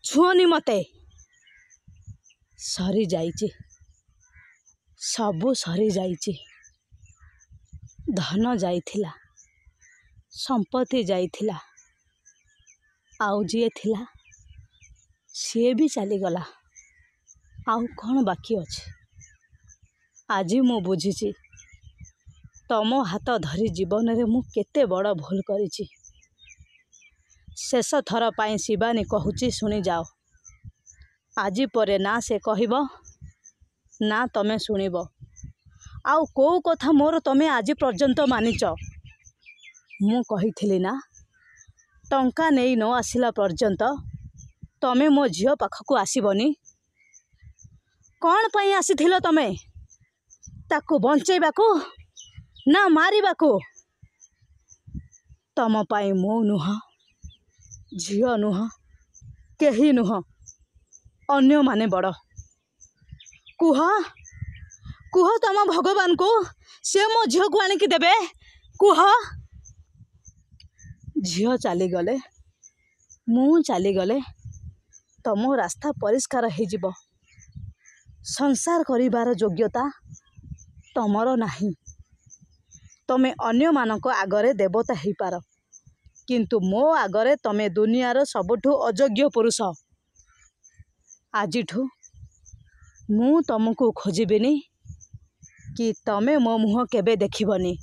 छुअनी मते। सरी जाइछि, सबु सरी जाइछि। धन जाइथिला, संपत्ति जाइथिला, आउ जिए थिला सी भी चलीगला। आउ कौन बाकी अच्छे? आज मु बुझी तम हाथ धरी जीवन रे मु केते बड़ भूल करिछि। शेष थर पाई शिवानी कहूची सुनी जाओ। आज परे ना से कहब ना तमे शुणिब। आउ को कथा मोर तमे आज पर्यंत मानिच। मु कहिथिली ना टंका नहीं न आसिला पर्यंत तमे मो झियो पाखकु आसीबनी। कौन पाई आसीथिलो तमे? ताकू बंचेबाकू ना मारिबाकू? तम पाई मो नुह, झियो नुह, केही नुह, अन्य माने बड़। कुह कुह तम भगवान को से मो झियो को आनिकी देबे। कुह। झियो चलीगले, मु चलीगले तम रास्ता परिष्कार हो जिवो। संसार करिबार योग्यता तमर नाही। तमे अन्य मानक आगरे देवता ही पार, किंतु मो आगरे तमे दुनियार सबुठु अयोग्य पुरुष। आजिठु मु तमको खोजिबिनी कि तमे मो मुह केबे देखिबनी।